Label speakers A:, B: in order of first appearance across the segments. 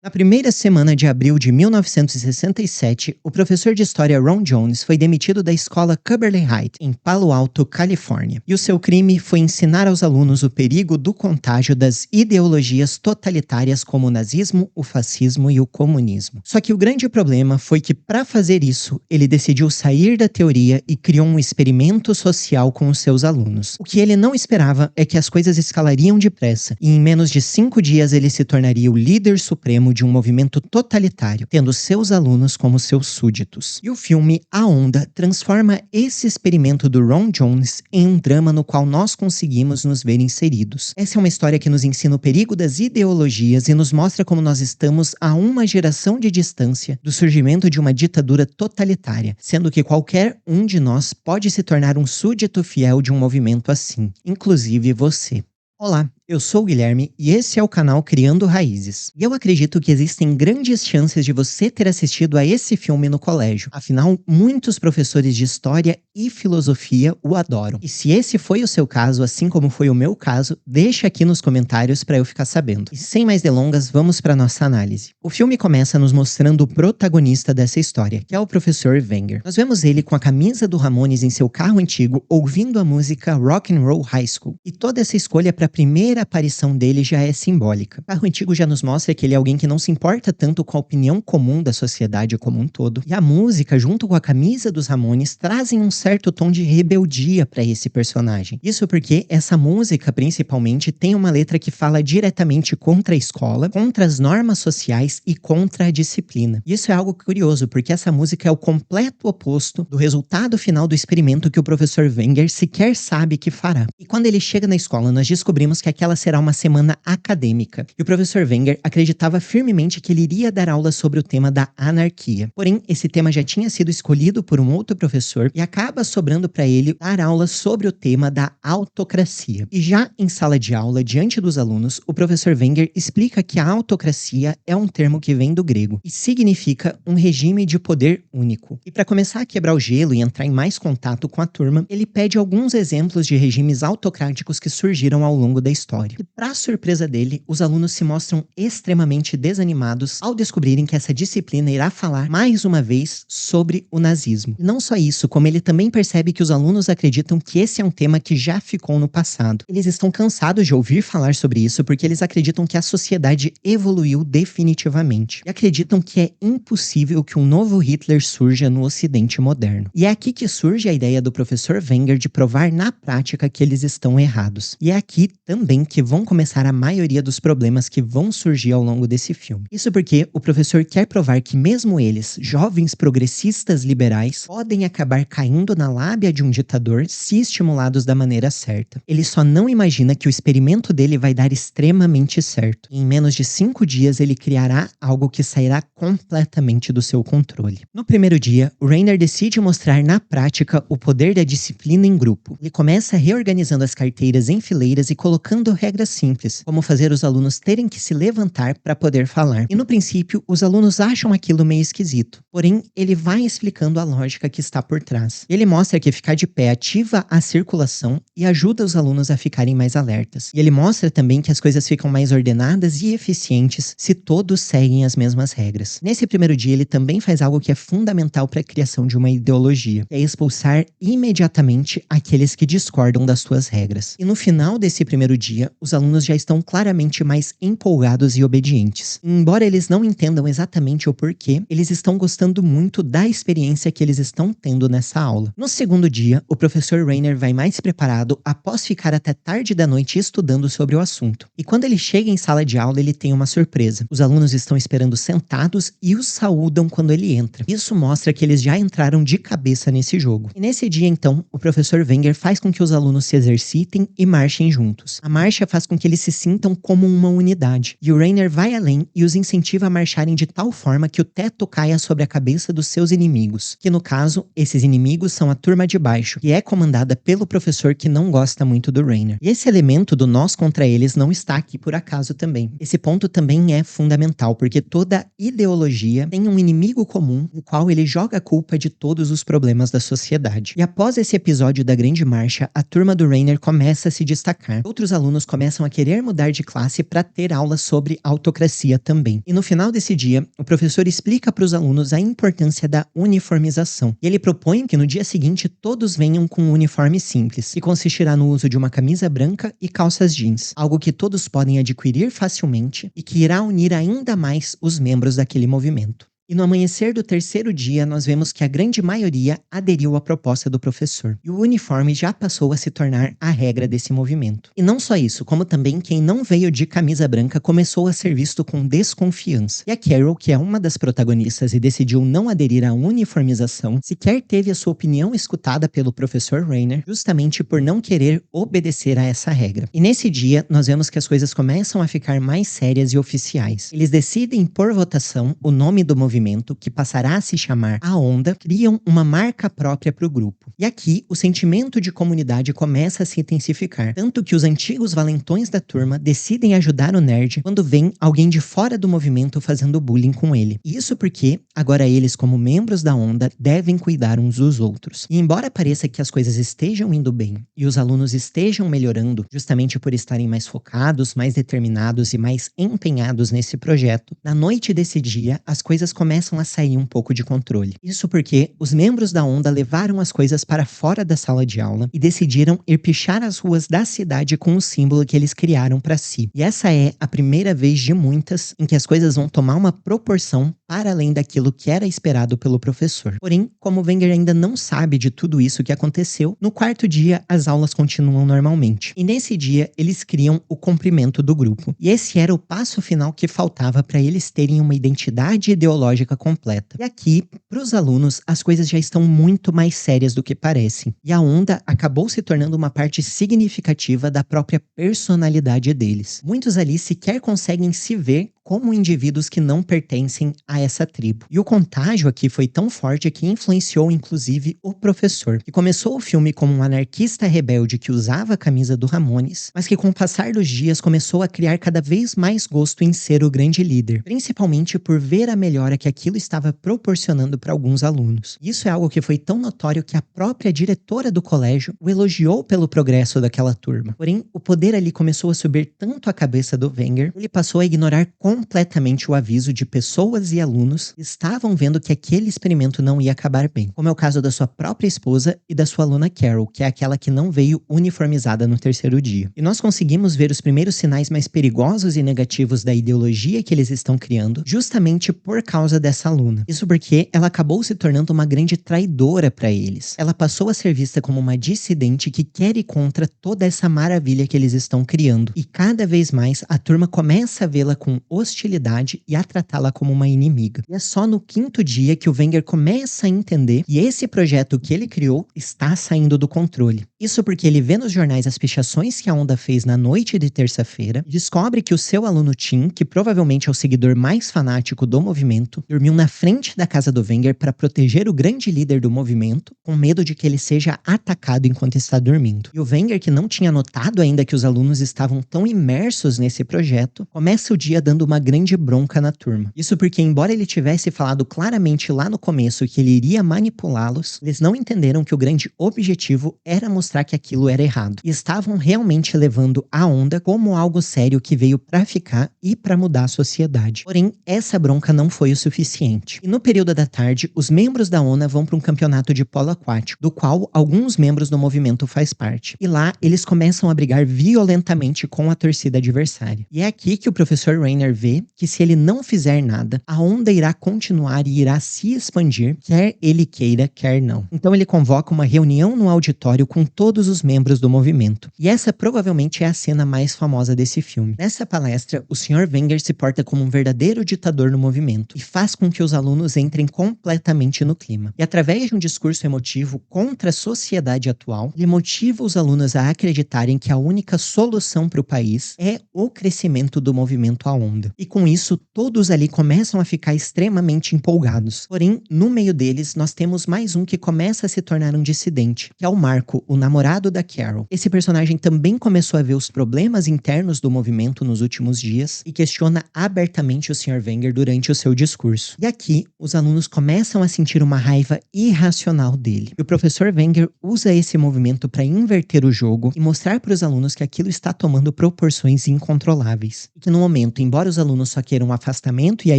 A: Na primeira semana de abril de 1967, o professor de história Ron Jones foi demitido da escola Cubberley High, em Palo Alto, Califórnia. E o seu crime foi ensinar aos alunos o perigo do contágio das ideologias totalitárias como o nazismo, o fascismo e o comunismo. Só que o grande problema foi que, para fazer isso, ele decidiu sair da teoria e criou um experimento social com os seus alunos. O que ele não esperava é que as coisas escalariam depressa, e em menos de 5 dias ele se tornaria o líder supremo de um movimento totalitário, tendo seus alunos como seus súditos. E o filme A Onda transforma esse experimento do Ron Jones em um drama no qual nós conseguimos nos ver inseridos. Essa é uma história que nos ensina o perigo das ideologias e nos mostra como nós estamos a uma geração de distância do surgimento de uma ditadura totalitária, sendo que qualquer um de nós pode se tornar um súdito fiel de um movimento assim, inclusive você. Olá, eu sou o Guilherme e esse é o canal Criando Raízes. E eu acredito que existem grandes chances de você ter assistido a esse filme no colégio. Afinal, muitos professores de história e filosofia o adoram. E se esse foi o seu caso, assim como foi o meu caso, deixa aqui nos comentários para eu ficar sabendo. E sem mais delongas, vamos para nossa análise. O filme começa nos mostrando o protagonista dessa história, que é o professor Wenger. Nós vemos ele com a camisa do Ramones em seu carro antigo, ouvindo a música Rock and Roll High School. E toda essa escolha para a primeira aparição dele já é simbólica. O carro antigo já nos mostra que ele é alguém que não se importa tanto com a opinião comum da sociedade como um todo. E a música, junto com a camisa dos Ramones, trazem um certo tom de rebeldia para esse personagem. Isso porque essa música, principalmente, tem uma letra que fala diretamente contra a escola, contra as normas sociais e contra a disciplina. Isso é algo curioso, porque essa música é o completo oposto do resultado final do experimento que o professor Wenger sequer sabe que fará. E quando ele chega na escola, nós descobrimos que aquela será uma semana acadêmica. E o professor Wenger acreditava firmemente que ele iria dar aula sobre o tema da anarquia. Porém, esse tema já tinha sido escolhido por um outro professor e acaba sobrando para ele dar aula sobre o tema da autocracia. E já em sala de aula, diante dos alunos, o professor Wenger explica que a autocracia é um termo que vem do grego e significa um regime de poder único. E para começar a quebrar o gelo e entrar em mais contato com a turma, ele pede alguns exemplos de regimes autocráticos que surgiram ao longo da história. E para surpresa dele, os alunos se mostram extremamente desanimados ao descobrirem que essa disciplina irá falar mais uma vez sobre o nazismo. E não só isso, como ele também percebe que os alunos acreditam que esse é um tema que já ficou no passado. Eles estão cansados de ouvir falar sobre isso porque eles acreditam que a sociedade evoluiu definitivamente. E acreditam que é impossível que um novo Hitler surja no Ocidente moderno. E é aqui que surge a ideia do professor Wenger de provar na prática que eles estão errados. E é aqui também que vão começar a maioria dos problemas que vão surgir ao longo desse filme. Isso porque o professor quer provar que mesmo eles, jovens progressistas liberais, podem acabar caindo na lábia de um ditador se estimulados da maneira certa. Ele só não imagina que o experimento dele vai dar extremamente certo. E em menos de 5 dias ele criará algo que sairá completamente do seu controle. No primeiro dia, o Rainer decide mostrar na prática o poder da disciplina em grupo. Ele começa reorganizando as carteiras em fileiras e colocando regras simples, como fazer os alunos terem que se levantar para poder falar. E no princípio, os alunos acham aquilo meio esquisito. Porém, ele vai explicando a lógica que está por trás. Ele mostra que ficar de pé ativa a circulação e ajuda os alunos a ficarem mais alertas. E ele mostra também que as coisas ficam mais ordenadas e eficientes se todos seguem as mesmas regras. Nesse primeiro dia, ele também faz algo que é fundamental para a criação de uma ideologia, que é expulsar imediatamente aqueles que discordam das suas regras. E no final desse primeiro dia, os alunos já estão claramente mais empolgados e obedientes. E embora eles não entendam exatamente o porquê, eles estão gostando muito da experiência que eles estão tendo nessa aula. No segundo dia, o professor Rainer vai mais preparado após ficar até tarde da noite estudando sobre o assunto. E quando ele chega em sala de aula, ele tem uma surpresa. Os alunos estão esperando sentados e o saúdam quando ele entra. Isso mostra que eles já entraram de cabeça nesse jogo. E nesse dia, então, o professor Wenger faz com que os alunos se exercitem e marchem juntos. A marcha faz com que eles se sintam como uma unidade. E o Rainer vai além e os incentiva a marcharem de tal forma que o teto caia sobre a cabeça dos seus inimigos. Que no caso, esses inimigos são a turma de baixo, que é comandada pelo professor que não gosta muito do Rainer. E esse elemento do nós contra eles não está aqui por acaso também. Esse ponto também é fundamental, porque toda ideologia tem um inimigo comum, no qual ele joga a culpa de todos os problemas da sociedade. E após esse episódio da Grande Marcha, a turma do Rainer começa a se destacar. Outros alunos alunos começam a querer mudar de classe para ter aulas sobre autocracia também. E no final desse dia, o professor explica para os alunos a importância da uniformização. E ele propõe que no dia seguinte todos venham com um uniforme simples, que consistirá no uso de uma camisa branca e calças jeans, algo que todos podem adquirir facilmente e que irá unir ainda mais os membros daquele movimento. E no amanhecer do terceiro dia, nós vemos que a grande maioria aderiu à proposta do professor. E o uniforme já passou a se tornar a regra desse movimento. E não só isso, como também quem não veio de camisa branca começou a ser visto com desconfiança. E a Carol, que é uma das protagonistas e decidiu não aderir à uniformização, sequer teve a sua opinião escutada pelo professor Rainer, justamente por não querer obedecer a essa regra. E nesse dia, nós vemos que as coisas começam a ficar mais sérias e oficiais. Eles decidem por votação o nome do movimento, que passará a se chamar A Onda, criam uma marca própria para o grupo. E aqui, o sentimento de comunidade começa a se intensificar, tanto que os antigos valentões da turma decidem ajudar o nerd quando vem alguém de fora do movimento fazendo bullying com ele. Isso porque, agora eles como membros da Onda, devem cuidar uns dos outros. E embora pareça que as coisas estejam indo bem e os alunos estejam melhorando, justamente por estarem mais focados, mais determinados e mais empenhados nesse projeto, na noite desse dia, as coisas começam a sair um pouco de controle. Isso porque os membros da Onda levaram as coisas para fora da sala de aula e decidiram ir pichar as ruas da cidade com o símbolo que eles criaram para si. E essa é a primeira vez de muitas em que as coisas vão tomar uma proporção para além daquilo que era esperado pelo professor. Porém, como o Wenger ainda não sabe de tudo isso que aconteceu, no quarto dia as aulas continuam normalmente. E nesse dia eles criam o comprimento do grupo. E esse era o passo final que faltava para eles terem uma identidade ideológica completa. E aqui, para os alunos, as coisas já estão muito mais sérias do que parecem. E a Onda acabou se tornando uma parte significativa da própria personalidade deles. Muitos ali sequer conseguem se ver como indivíduos que não pertencem a essa tribo. E o contágio aqui foi tão forte que influenciou inclusive o professor, que começou o filme como um anarquista rebelde que usava a camisa do Ramones, mas que com o passar dos dias começou a criar cada vez mais gosto em ser o grande líder, principalmente por ver a melhora que aquilo estava proporcionando para alguns alunos. Isso é algo que foi tão notório que a própria diretora do colégio o elogiou pelo progresso daquela turma. Porém, o poder ali começou a subir tanto a cabeça do Wenger, ele passou a ignorar completamente o aviso de pessoas e alunos que estavam vendo que aquele experimento não ia acabar bem, como é o caso da sua própria esposa e da sua aluna Carol, que é aquela que não veio uniformizada no terceiro dia. E nós conseguimos ver os primeiros sinais mais perigosos e negativos da ideologia que eles estão criando, justamente por causa dessa aluna. Isso porque ela acabou se tornando uma grande traidora para eles. Ela passou a ser vista como uma dissidente que quer ir contra toda essa maravilha que eles estão criando. E cada vez mais a turma começa a vê-la com hostilidade e a tratá-la como uma inimiga. E é só no quinto dia que o Wenger começa a entender que esse projeto que ele criou está saindo do controle. Isso porque ele vê nos jornais as pichações que a Onda fez na noite de terça-feira, descobre que o seu aluno Tim, que provavelmente é o seguidor mais fanático do movimento, dormiu na frente da casa do Wenger para proteger o grande líder do movimento, com medo de que ele seja atacado enquanto está dormindo. E o Wenger, que não tinha notado ainda que os alunos estavam tão imersos nesse projeto, começa o dia dando uma grande bronca na turma. Isso porque, embora ele tivesse falado claramente lá no começo que ele iria manipulá-los, eles não entenderam que o grande objetivo era mostrar que aquilo era errado. E estavam realmente levando a Onda como algo sério que veio pra ficar e pra mudar a sociedade. Porém, essa bronca não foi o suficiente. E no período da tarde, os membros da Onda vão para um campeonato de polo aquático, do qual alguns membros do movimento faz parte. E lá, eles começam a brigar violentamente com a torcida adversária. E é aqui que o professor Rainer vê que se ele não fizer nada, a Onda irá continuar e irá se expandir, quer ele queira, quer não. Então ele convoca uma reunião no auditório com todos os membros do movimento. E essa provavelmente é a cena mais famosa desse filme. Nessa palestra, o Sr. Wenger se porta como um verdadeiro ditador no movimento e faz com que os alunos entrem completamente no clima. E através de um discurso emotivo contra a sociedade atual, ele motiva os alunos a acreditarem que a única solução para o país é o crescimento do movimento à Onda. E com isso, todos ali começam a ficar extremamente empolgados. Porém, no meio deles, nós temos mais um que começa a se tornar um dissidente, que é o Marco, o namorado da Carol. Esse personagem também começou a ver os problemas internos do movimento nos últimos dias e questiona abertamente o Sr. Wenger durante o seu discurso. E aqui, os alunos começam a sentir uma raiva irracional dele. E o professor Wenger usa esse movimento para inverter o jogo e mostrar para os alunos que aquilo está tomando proporções incontroláveis. E que no momento, embora os alunos só queiram o afastamento e a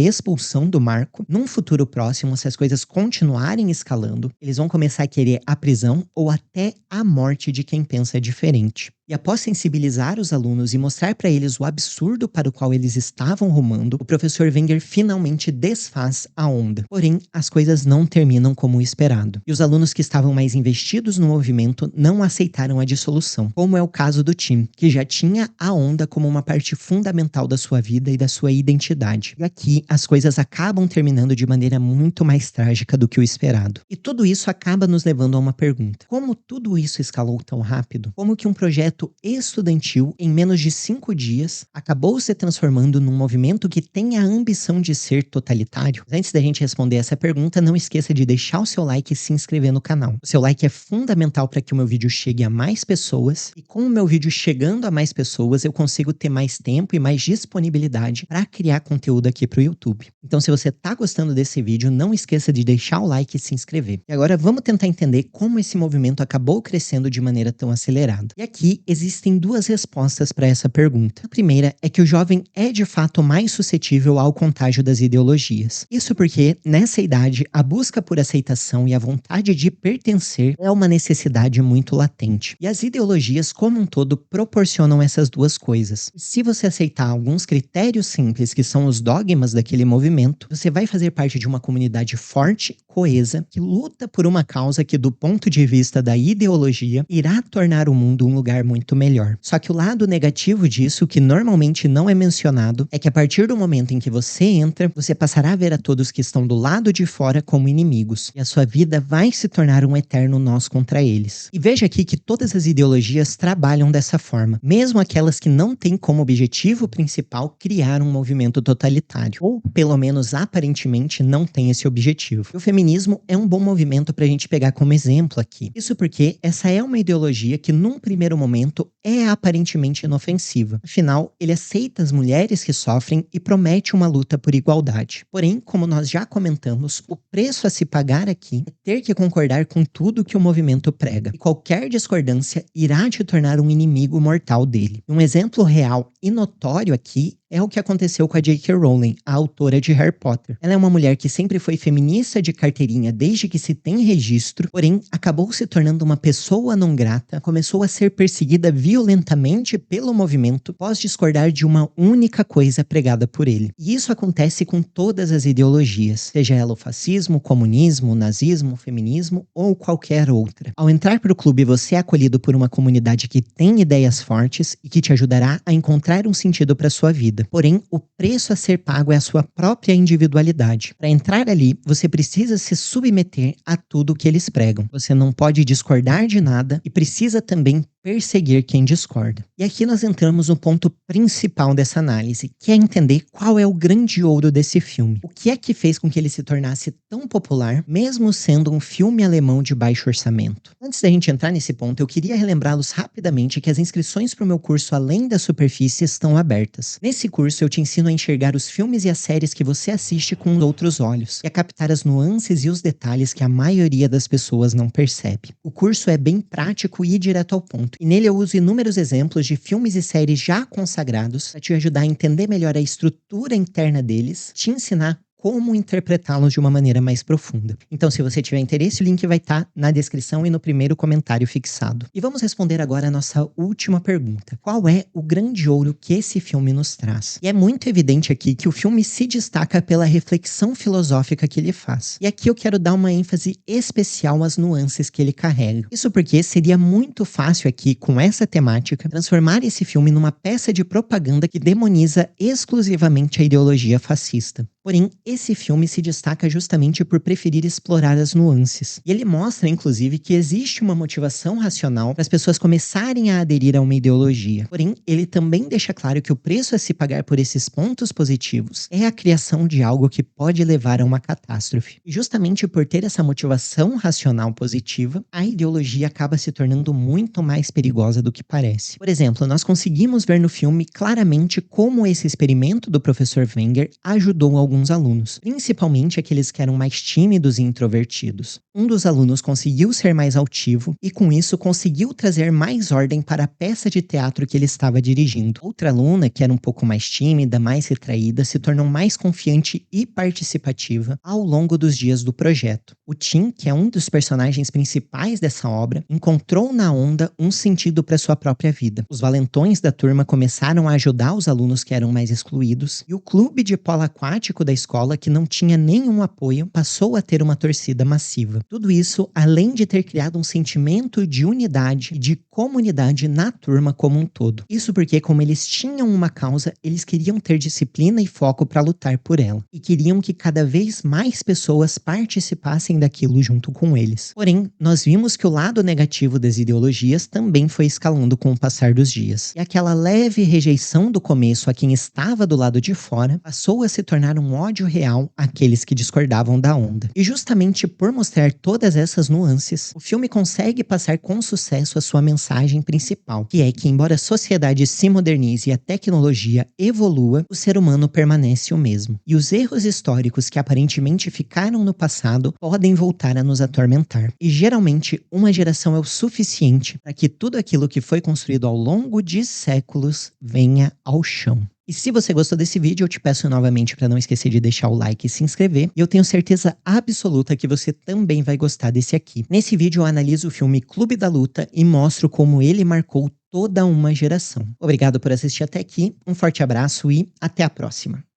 A: expulsão do Marco, num futuro próximo, se as coisas continuarem escalando, eles vão começar a querer a prisão ou até a morte de quem pensa diferente. E após sensibilizar os alunos e mostrar para eles o absurdo para o qual eles estavam rumando, o professor Wenger finalmente desfaz a onda. Porém, as coisas não terminam como esperado. E os alunos que estavam mais investidos no movimento não aceitaram a dissolução, como é o caso do Tim, que já tinha a onda como uma parte fundamental da sua vida e da sua identidade. E aqui, as coisas acabam terminando de maneira muito mais trágica do que o esperado. E tudo isso acaba nos levando a uma pergunta. Como tudo isso escalou tão rápido? Como que um projeto estudantil, em menos de 5 dias, acabou se transformando num movimento que tem a ambição de ser totalitário? Antes da gente responder essa pergunta, não esqueça de deixar o seu like e se inscrever no canal. O seu like é fundamental para que o meu vídeo chegue a mais pessoas, e com o meu vídeo chegando a mais pessoas, eu consigo ter mais tempo e mais disponibilidade para criar conteúdo aqui para o YouTube. Então, se você tá gostando desse vídeo, não esqueça de deixar o like e se inscrever. E agora vamos tentar entender como esse movimento acabou crescendo de maneira tão acelerada. E aqui existem duas respostas para essa pergunta. A primeira é que o jovem é de fato mais suscetível ao contágio das ideologias. Isso porque, nessa idade, a busca por aceitação e a vontade de pertencer é uma necessidade muito latente. E as ideologias, como um todo, proporcionam essas duas coisas. Se você aceitar alguns critérios simples, que são os dogmas daquele movimento, você vai fazer parte de uma comunidade forte, coesa, que luta por uma causa que, do ponto de vista da ideologia, irá tornar o mundo um lugar muito melhor. Só que o lado negativo disso, que normalmente não é mencionado, é que a partir do momento em que você entra, você passará a ver a todos que estão do lado de fora como inimigos, e a sua vida vai se tornar um eterno nós contra eles. E veja aqui que todas as ideologias trabalham dessa forma, mesmo aquelas que não têm como objetivo principal criar um movimento totalitário, ou pelo menos aparentemente não tem esse objetivo. E o feminismo é um bom movimento para a gente pegar como exemplo aqui. Isso porque essa é uma ideologia que num primeiro momento é aparentemente inofensiva. Afinal, ele aceita as mulheres que sofrem e promete uma luta por igualdade. Porém, como nós já comentamos, o preço a se pagar aqui é ter que concordar com tudo que o movimento prega. E qualquer discordância irá te tornar um inimigo mortal dele. Um exemplo real e notório aqui é o que aconteceu com a J.K. Rowling, a autora de Harry Potter. Ela é uma mulher que sempre foi feminista de carteirinha desde que se tem registro, porém acabou se tornando uma pessoa não grata, começou a ser perseguida violentamente pelo movimento após discordar de uma única coisa pregada por ele. E isso acontece com todas as ideologias, seja ela o fascismo, o comunismo, o nazismo, o feminismo ou qualquer outra. Ao entrar para o clube, você é acolhido por uma comunidade que tem ideias fortes e que te ajudará a encontrar um sentido para sua vida. Porém, o preço a ser pago é a sua própria individualidade. Para entrar ali, você precisa se submeter a tudo que eles pregam. Você não pode discordar de nada e precisa também perseguir quem discorda. E aqui nós entramos no ponto principal dessa análise, que é entender qual é o grande ouro desse filme. O que é que fez com que ele se tornasse tão popular, mesmo sendo um filme alemão de baixo orçamento? Antes da gente entrar nesse ponto, eu queria relembrá-los rapidamente que as inscrições para o meu curso Além da Superfície estão abertas. Nesse curso eu te ensino a enxergar os filmes e as séries que você assiste com outros olhos, e a captar as nuances e os detalhes que a maioria das pessoas não percebe. O curso é bem prático e direto ao ponto, e nele eu uso inúmeros exemplos de filmes e séries já consagrados para te ajudar a entender melhor a estrutura interna deles, te ensinar como interpretá-los de uma maneira mais profunda. Então, se você tiver interesse, o link vai estar na descrição e no primeiro comentário fixado. E vamos responder agora a nossa última pergunta. Qual é o grande ouro que esse filme nos traz? E é muito evidente aqui que o filme se destaca pela reflexão filosófica que ele faz. E aqui eu quero dar uma ênfase especial às nuances que ele carrega. Isso porque seria muito fácil aqui, com essa temática, transformar esse filme numa peça de propaganda que demoniza exclusivamente a ideologia fascista. Porém, esse filme se destaca justamente por preferir explorar as nuances. E ele mostra, inclusive, que existe uma motivação racional para as pessoas começarem a aderir a uma ideologia. Porém, ele também deixa claro que o preço a se pagar por esses pontos positivos é a criação de algo que pode levar a uma catástrofe. E justamente por ter essa motivação racional positiva, a ideologia acaba se tornando muito mais perigosa do que parece. Por exemplo, nós conseguimos ver no filme claramente como esse experimento do professor Wenger ajudou alguns alunos, principalmente aqueles que eram mais tímidos e introvertidos. Um dos alunos conseguiu ser mais altivo e, com isso, conseguiu trazer mais ordem para a peça de teatro que ele estava dirigindo. Outra aluna, que era um pouco mais tímida, mais retraída, se tornou mais confiante e participativa ao longo dos dias do projeto. O Tim, que é um dos personagens principais dessa obra, encontrou na onda um sentido para sua própria vida. Os valentões da turma começaram a ajudar os alunos que eram mais excluídos, e o clube de polo aquático da escola, que não tinha nenhum apoio, passou a ter uma torcida massiva. Tudo isso, além de ter criado um sentimento de unidade e de comunidade na turma como um todo. Isso porque, como eles tinham uma causa, eles queriam ter disciplina e foco para lutar por ela. E queriam que cada vez mais pessoas participassem daquilo junto com eles. Porém, nós vimos que o lado negativo das ideologias também foi escalando com o passar dos dias. E aquela leve rejeição do começo a quem estava do lado de fora passou a se tornar um ódio real àqueles que discordavam da onda. E justamente por mostrar todas essas nuances, o filme consegue passar com sucesso a sua mensagem principal, que é que, embora a sociedade se modernize e a tecnologia evolua, o ser humano permanece o mesmo. E os erros históricos que aparentemente ficaram no passado podem voltar a nos atormentar. E geralmente, uma geração é o suficiente para que tudo aquilo que foi construído ao longo de séculos venha ao chão. E se você gostou desse vídeo, eu te peço novamente para não esquecer de deixar o like e se inscrever. E eu tenho certeza absoluta que você também vai gostar desse aqui. Nesse vídeo eu analiso o filme Clube da Luta e mostro como ele marcou toda uma geração. Obrigado por assistir até aqui, um forte abraço e até a próxima.